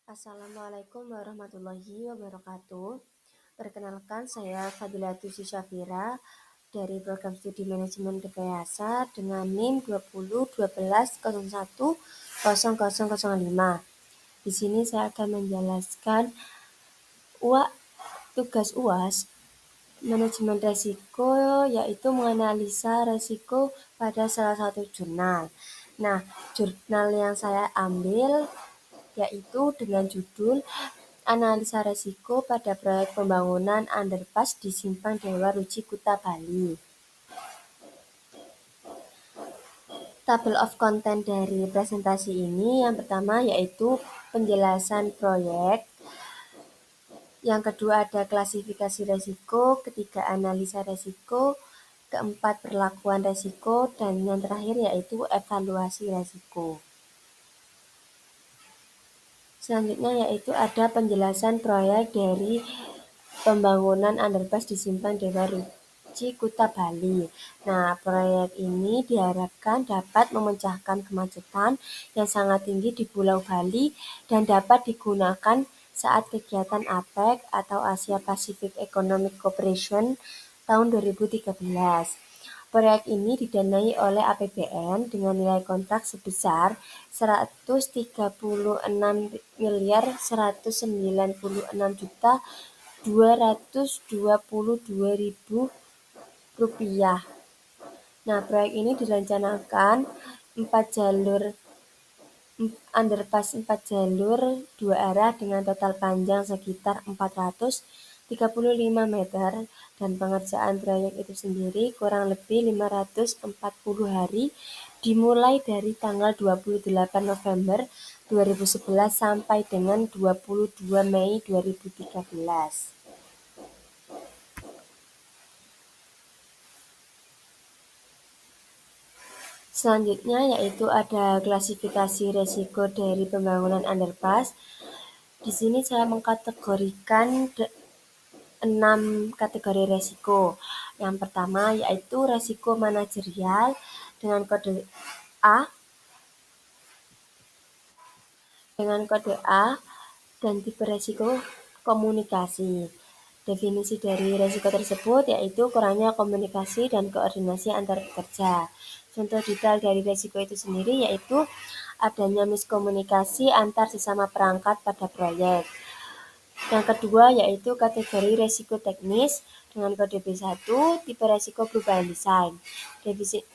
Assalamualaikum warahmatullahi wabarakatuh. Perkenalkan, saya Fadilatus Syafira dari Program Studi Manajemen Rekayasa dengan NIM 2012010005. Di sini saya akan menjelaskan tugas UAS manajemen resiko, yaitu menganalisa resiko pada salah satu jurnal. Nah, jurnal yang saya ambil yaitu dengan judul Analisa Resiko pada Proyek Pembangunan Underpass di Simpang Dewa Ruci, Kuta, Bali. Table of content dari presentasi ini yang pertama yaitu penjelasan proyek, yang kedua ada klasifikasi resiko, ketiga analisa resiko, keempat perlakuan resiko, dan yang terakhir yaitu evaluasi resiko. Selanjutnya yaitu ada penjelasan proyek dari pembangunan underpass di Simpang Dewa Ruci, Kuta, Bali. Nah, proyek ini diharapkan dapat memecahkan kemacetan yang sangat tinggi di Pulau Bali dan dapat digunakan saat kegiatan APEC atau Asia Pacific Economic Cooperation tahun 2013. Proyek ini didanai oleh APBN dengan nilai kontrak sebesar 136.196.222.000 rupiah. Nah, proyek ini direncanakan 4 jalur underpass 4 jalur 2 arah dengan total panjang sekitar 435 meter dan pengerjaan proyek itu sendiri kurang lebih 540 hari dimulai dari tanggal 28 November 2011 sampai dengan 22 Mei 2013. Selanjutnya yaitu ada klasifikasi resiko dari pembangunan underpass. Di sini saya mengkategorikan 6 kategori resiko. Yang pertama yaitu resiko manajerial dengan kode A dan tipe resiko komunikasi. Definisi dari resiko tersebut yaitu kurangnya komunikasi dan koordinasi antar pekerja. Contoh detail dari resiko itu sendiri yaitu adanya miskomunikasi antar sesama perangkat pada proyek. Yang kedua yaitu kategori resiko teknis dengan kode B1, tipe resiko perubahan desain.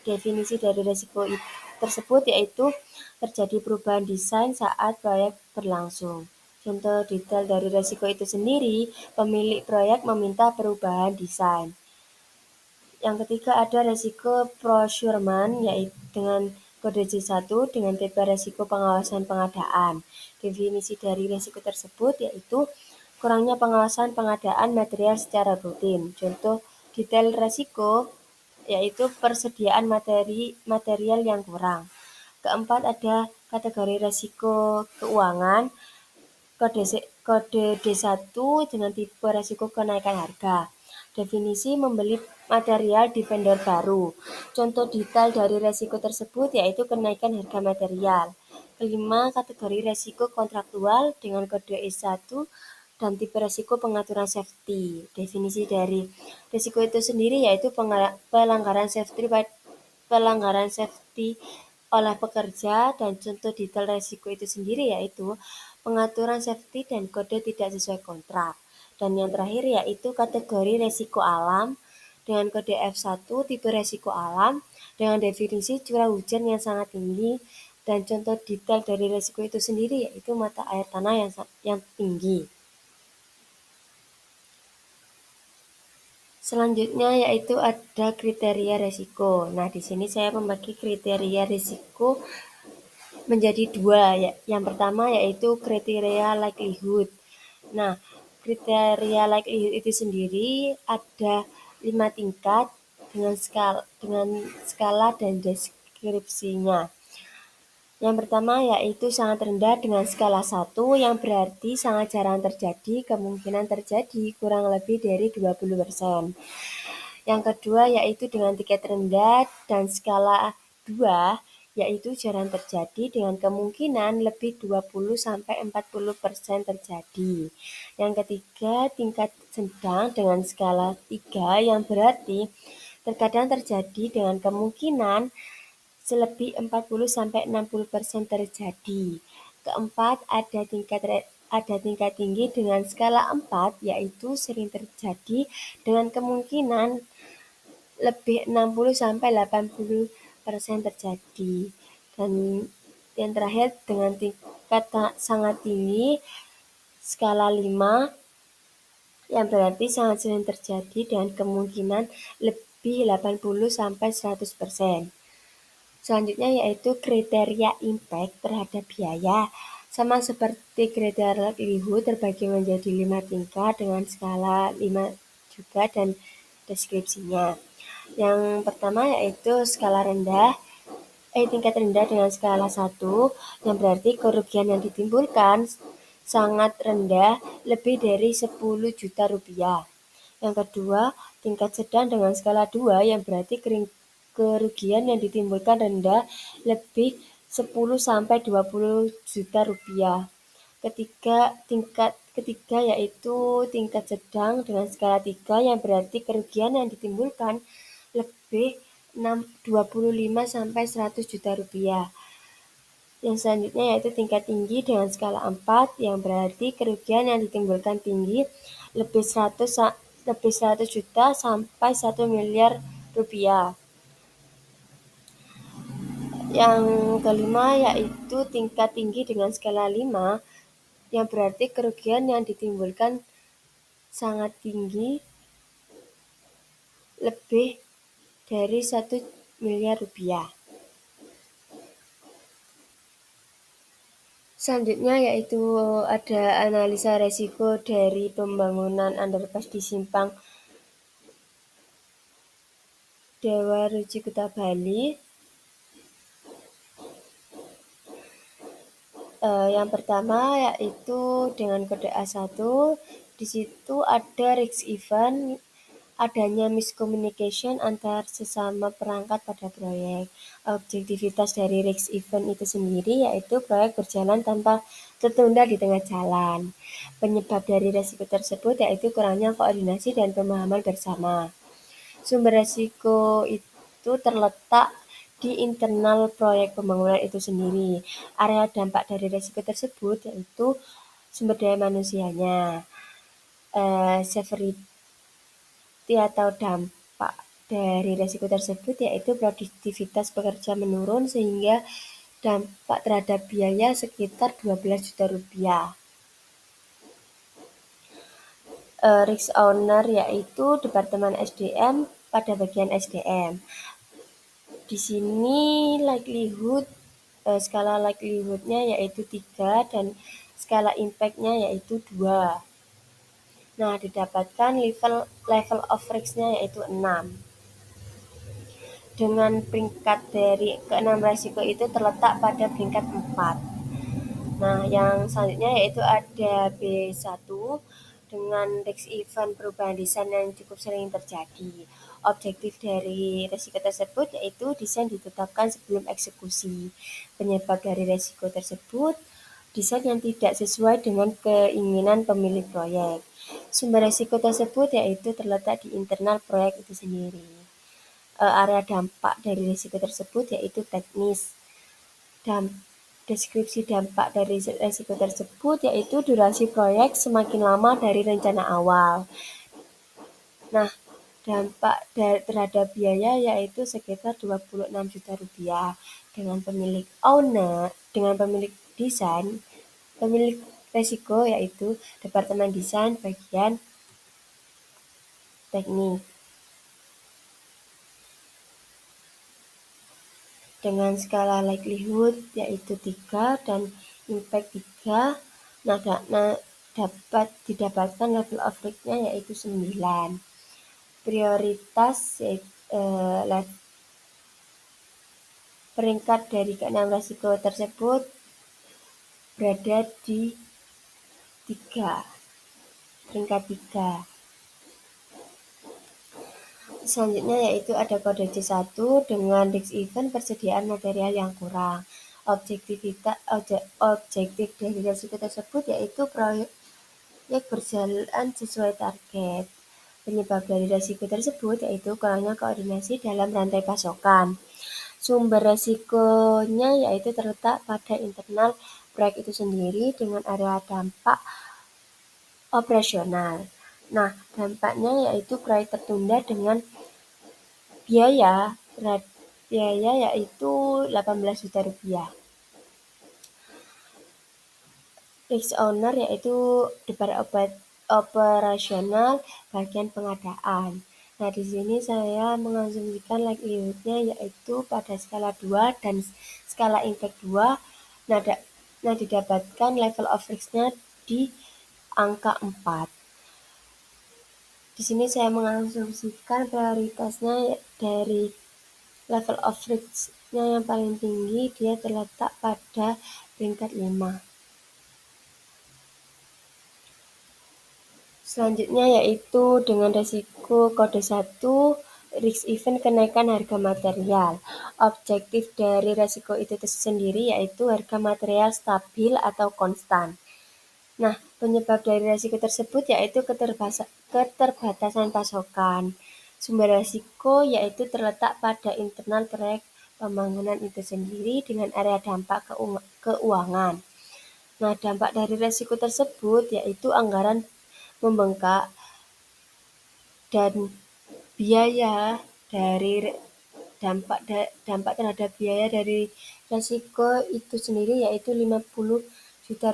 Definisi dari resiko tersebut yaitu terjadi perubahan desain saat proyek berlangsung. Contoh detail dari resiko itu sendiri, pemilik proyek meminta perubahan desain. Yang ketiga ada resiko procurement yaitu dengan kode C1 dengan tipe resiko pengawasan pengadaan. Definisi dari resiko tersebut yaitu kurangnya pengawasan pengadaan material secara rutin. Contoh detail resiko yaitu persediaan material yang kurang. Keempat ada kategori resiko keuangan, kode D1 dengan tipe resiko kenaikan harga. Definisi membeli material di vendor baru. Contoh detail dari resiko tersebut yaitu kenaikan harga material. Kelima, kategori resiko kontraktual dengan kode E1 dan tipe resiko pengaturan safety. Definisi dari resiko itu sendiri yaitu pelanggaran safety oleh pekerja, dan contoh detail resiko itu sendiri yaitu pengaturan safety dan kode tidak sesuai kontrak. Dan yang terakhir yaitu kategori resiko alam dengan kode F1 tipe resiko alam dengan definisi curah hujan yang sangat tinggi, dan contoh detail dari resiko itu sendiri yaitu mata air tanah yang tinggi. Selanjutnya yaitu ada kriteria resiko. Nah, di sini saya membagi kriteria resiko menjadi 2. Yang pertama yaitu kriteria likelihood. Nah, kriteria likelihood itu sendiri ada 5 tingkat dengan skala dan deskripsinya. Yang pertama yaitu sangat rendah dengan skala 1 yang berarti sangat jarang terjadi, kemungkinan terjadi kurang lebih dari 20%. Yang kedua yaitu dengan tingkat rendah dan skala 2 yaitu jarang terjadi dengan kemungkinan lebih 20-40% terjadi. Yang ketiga, tingkat sedang dengan skala 3 yang berarti terkadang terjadi dengan kemungkinan selebih 40-60% terjadi. Keempat, ada tingkat tinggi dengan skala 4, yaitu sering terjadi dengan kemungkinan lebih 60-80% terjadi. Dan yang terakhir dengan tingkat sangat tinggi skala 5 yang berarti sangat sering terjadi dengan kemungkinan lebih 80-100%. Selanjutnya yaitu kriteria impact terhadap biaya. Sama seperti kriteria likelihood terbagi menjadi 5 tingkat dengan skala 5 juga dan deskripsinya. Yang pertama yaitu skala rendah, tingkat rendah dengan skala 1, yang berarti kerugian yang ditimbulkan sangat rendah, lebih dari 10 juta rupiah. Yang kedua, tingkat sedang dengan skala 2, yang berarti kerugian yang ditimbulkan rendah, lebih 10-20 juta rupiah. Tingkat ketiga yaitu tingkat sedang dengan skala 3, yang berarti kerugian yang ditimbulkan lebih 25-100 juta rupiah. Yang selanjutnya yaitu tingkat tinggi dengan skala 4, yang berarti kerugian yang ditimbulkan tinggi, lebih 100 juta sampai 1 miliar rupiah. Yang kelima yaitu tingkat tinggi dengan skala 5, yang berarti kerugian yang ditimbulkan sangat tinggi, lebih dari 1 miliar rupiah. Selanjutnya yaitu ada analisa resiko dari pembangunan underpass di Simpang Dewa Ruci Kuta Bali. Yang pertama yaitu dengan kode A1, di situ ada risk event, adanya miscommunication antar sesama perangkat pada proyek. Objektivitas dari risk event itu sendiri yaitu proyek berjalan tanpa tertunda di tengah jalan. Penyebab dari risiko tersebut yaitu kurangnya koordinasi dan pemahaman bersama. Sumber risiko itu terletak di internal proyek pembangunan itu sendiri. Area dampak dari risiko tersebut yaitu sumber daya manusianya, severity atau dampak dari risiko tersebut yaitu produktivitas pekerja menurun sehingga dampak terhadap biaya sekitar 12 juta rupiah. Risk owner yaitu Departemen SDM pada bagian SDM. Di sini skala likelihood-nya yaitu 3 dan skala impact-nya yaitu 2. Nah, didapatkan level of risk-nya yaitu 6. Dengan peringkat dari ke-6 risiko itu terletak pada peringkat 4. Nah, yang selanjutnya yaitu ada B1 dengan risk event perubahan desain yang cukup sering terjadi. Objektif dari risiko tersebut yaitu desain ditetapkan sebelum eksekusi. Penyebab dari risiko tersebut, desain yang tidak sesuai dengan keinginan pemilik proyek. Sumber risiko tersebut yaitu terletak di internal proyek itu sendiri. Area dampak dari risiko tersebut yaitu teknis. Deskripsi dampak dari risiko tersebut yaitu durasi proyek semakin lama dari rencana awal. Nah, dampak terhadap biaya yaitu sekitar 26 juta rupiah. Dengan pemilik desain, pemilik risiko yaitu Departemen Desain bagian teknik. Dengan skala likelihood yaitu 3 dan impact 3, dapat didapatkan level of risk-nya yaitu 9. Prioritas peringkat dari ke-6 risiko tersebut berada di 3, peringkat 3. Selanjutnya yaitu ada kode C1 dengan risk event persediaan material yang kurang. Objektif dari resiko tersebut yaitu proyek berjalan sesuai target. Penyebab dari resiko tersebut yaitu kurangnya koordinasi dalam rantai pasokan. Sumber resikonya yaitu terletak pada internal proyek itu sendiri dengan area dampak operasional. Nah, dampaknya yaitu proyek tertunda dengan biaya yaitu Rp18 juta. Risk owner yaitu departemen operasional bagian pengadaan. Nah, di sini saya mengasumsikan likelihood-nya yaitu pada skala 2 dan skala impact 2. Nah, didapatkan level of risk-nya di angka 4. Di sini saya mengasumsikan prioritasnya dari level of risk-nya yang paling tinggi, dia terletak pada peringkat 5. Selanjutnya yaitu dengan resiko kode 1, risk event kenaikan harga material. Objektif dari resiko itu sendiri yaitu harga material stabil atau konstan. Nah, penyebab dari resiko tersebut yaitu keterbatasan pasokan. Sumber resiko yaitu terletak pada internal proyek pembangunan itu sendiri dengan area dampak keuangan. Nah, dampak dari resiko tersebut yaitu anggaran membengkak dan biaya dari dampak terhadap biaya dari resiko itu sendiri yaitu Rp50 juta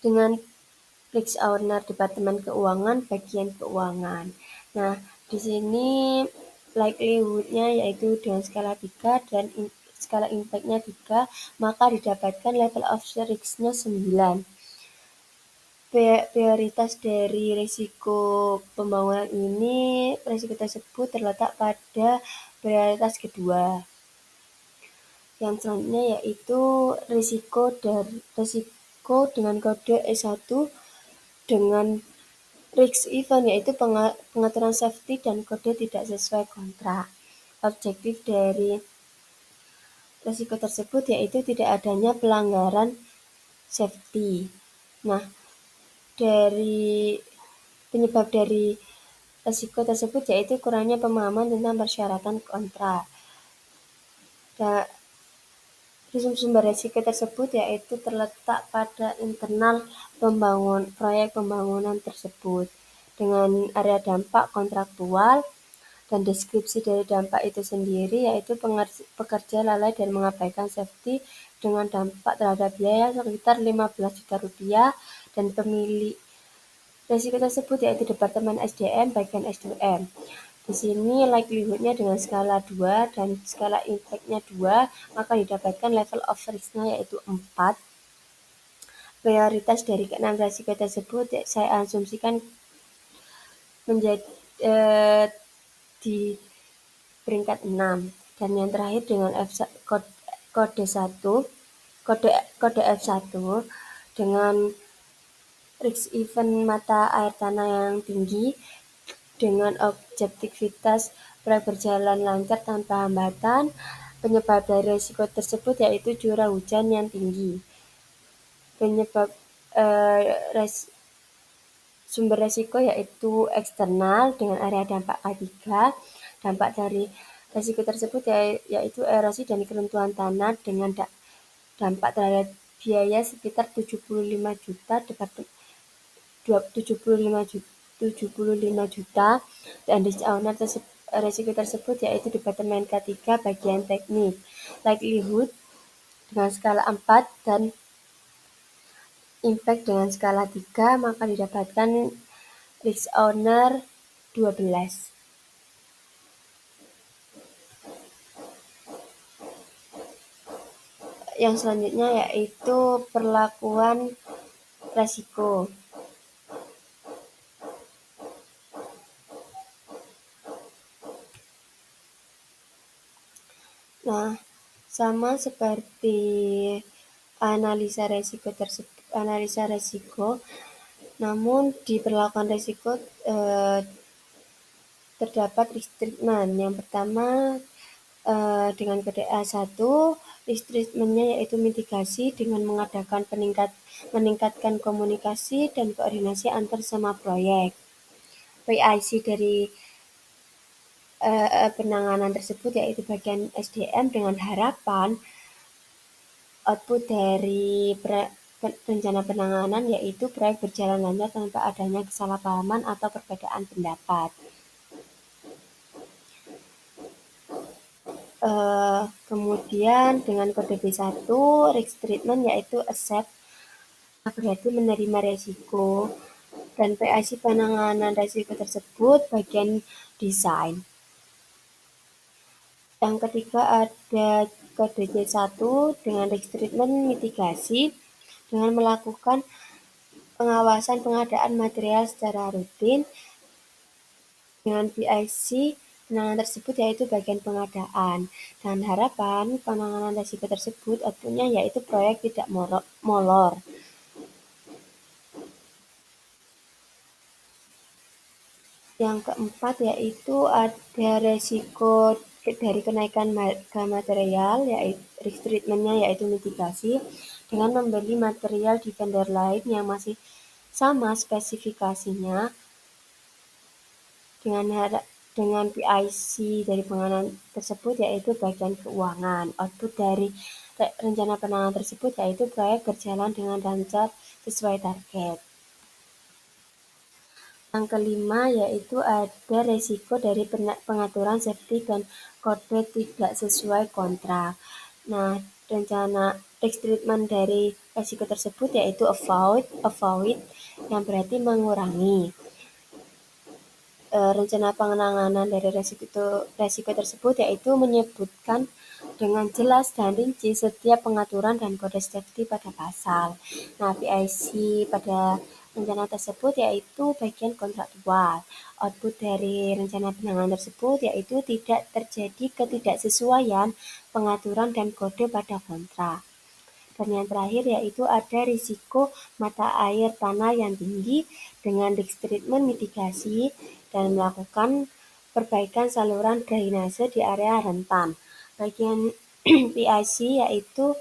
dengan risk owner Departemen Keuangan bagian keuangan. Nah, di sini likelihood-nya yaitu dengan skala 3 dan skala impact-nya 3, maka didapatkan level of risk-nya 9. Prioritas dari risiko pembangunan ini, risiko tersebut terletak pada prioritas kedua. Yang selanjutnya yaitu risiko dengan kode E1 dengan risk event yaitu pengaturan safety dan kode tidak sesuai kontrak. Objektif dari risiko tersebut yaitu tidak adanya pelanggaran safety. Nah, dari penyebab dari risiko tersebut yaitu kurangnya pemahaman tentang persyaratan kontrak. Sumber risiko tersebut yaitu terletak pada internal proyek pembangunan tersebut dengan area dampak kontraktual dan deskripsi dari dampak itu sendiri yaitu pekerja lalai dan mengabaikan safety dengan dampak terhadap biaya sekitar Rp15 juta dan pemilik risiko tersebut yaitu Departemen SDM bagian SDM. Di sini likelihood-nya dengan skala 2 dan skala impact-nya 2, maka didapatkan level of risk-nya yaitu 4. Prioritas dari keenam risiko tersebut saya asumsikan menjadi di peringkat 6. Dan yang terakhir dengan kode F1 dengan risk event mata air tanah yang tinggi dengan objektivitas proyek berjalan lancar tanpa hambatan. Penyebab dari risiko tersebut yaitu curah hujan yang tinggi. Penyebab sumber risiko yaitu eksternal dengan area dampak K3. Dampak dari risiko tersebut yaitu erosi dan keruntuhan tanah dengan dampak terhadap biaya sekitar Rp75 juta dan risk owner risiko tersebut yaitu Departemen K3 bagian teknik. Likelihood dengan skala 4 dan impact dengan skala 3, maka didapatkan risk owner 12. Yang selanjutnya yaitu perlakuan resiko. Nah, sama seperti analisa resiko, namun di perlakuan resiko terdapat risk treatment. Yang pertama, dengan kode A1, risk treatment-nya yaitu mitigasi dengan meningkatkan komunikasi dan koordinasi antar semua proyek. PIC dari penanganan tersebut yaitu bagian SDM dengan harapan output dari rencana penanganan yaitu proyek berjalan lancar tanpa adanya kesalahpahaman atau perbedaan pendapat. Kemudian dengan kode B1, risk treatment yaitu accept, berarti menerima resiko, dan PIC penanganan resiko tersebut bagian desain. Yang ketiga ada kode C1 dengan risk treatment mitigasi dengan melakukan pengawasan pengadaan material secara rutin. Dengan PIC penanganan tersebut yaitu bagian pengadaan, dan harapan penanganan risiko tersebut outputnya yaitu proyek tidak molor. Yang keempat yaitu ada resiko dari kenaikan harga material, yaitu risk treatment-nya yaitu mitigasi dengan membeli material di vendor lain yang masih sama spesifikasinya. Dengan PIC dari penanganan tersebut yaitu bagian keuangan. Output dari rencana penanganan tersebut yaitu proyek berjalan dengan lancar sesuai target. Yang kelima yaitu ada resiko dari pengaturan safety dan kode tidak sesuai kontrak. Nah, rencana risk treatment dari resiko tersebut yaitu avoid yang berarti mengurangi. Rencana penanganan dari resiko tersebut yaitu menyebutkan dengan jelas dan rinci setiap pengaturan dan kode safety pada pasal. Nah, PIC pada rencana tersebut yaitu bagian kontraktual. Output dari rencana penanganan tersebut yaitu tidak terjadi ketidaksesuaian pengaturan dan kode pada kontrak. Dan yang terakhir yaitu ada risiko mata air tanah yang tinggi dengan risk treatment mitigasi dan melakukan perbaikan saluran drainase di area rentan. Bagian PIC yaitu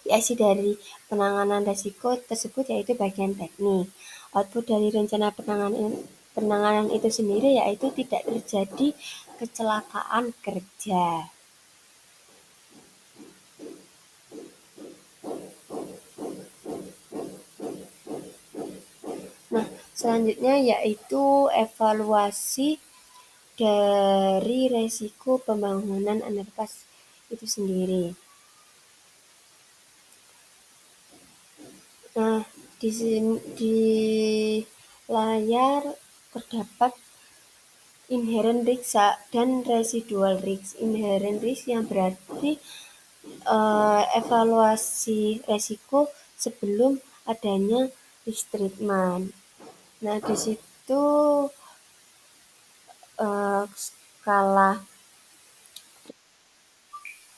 PIC dari penanganan risiko tersebut yaitu bagian teknik. Output dari rencana penanganan itu sendiri yaitu tidak terjadi kecelakaan kerja. Nah, selanjutnya yaitu evaluasi dari resiko pembangunan underpass itu sendiri. Nah, di layar terdapat inherent risk dan residual risk. Inherent risk yang berarti evaluasi resiko sebelum adanya risk treatment. Nah, di situ skala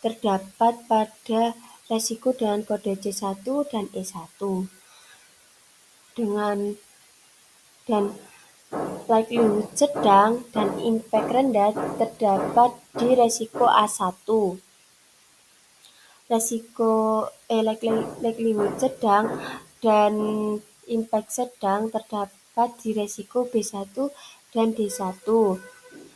terdapat pada resiko dengan kode C1 dan E1 dan likelihood sedang dan impact rendah terdapat di resiko A1. Likelihood sedang dan impact sedang terdapat di resiko B1 dan D1.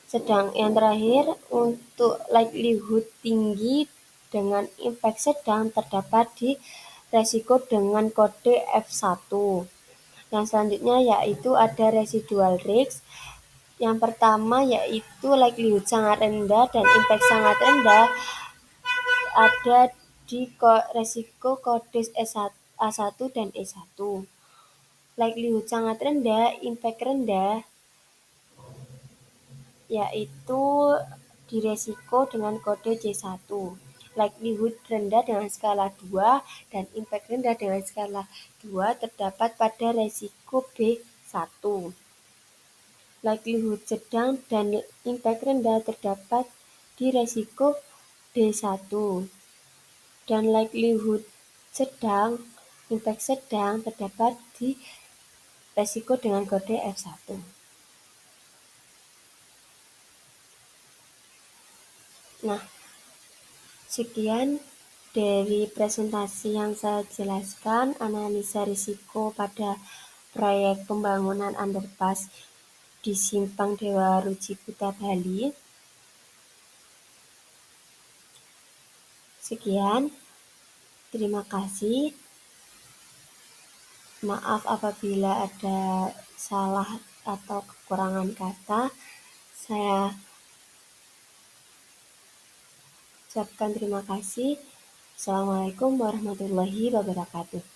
Sedang yang terakhir untuk likelihood tinggi dengan impact sedang terdapat di resiko dengan kode F1. Yang selanjutnya yaitu ada residual risk. Yang pertama yaitu likelihood sangat rendah dan impact sangat rendah ada di resiko kode A1 dan E1. Likelihood sangat rendah, impact rendah yaitu di resiko dengan kode C1. Likelihood rendah dengan skala 2 dan impact rendah dengan skala 2 terdapat pada resiko B1. Likelihood sedang dan impact rendah terdapat di resiko D1. Dan likelihood sedang, impact sedang terdapat di resiko dengan kode F1. Nah, sekian dari presentasi yang saya jelaskan, analisa risiko pada proyek pembangunan underpass di Simpang Dewa Rucikuta, Bali. Sekian, terima kasih. Maaf apabila ada salah atau kekurangan kata. Saya ucapkan terima kasih. Assalamualaikum warahmatullahi wabarakatuh.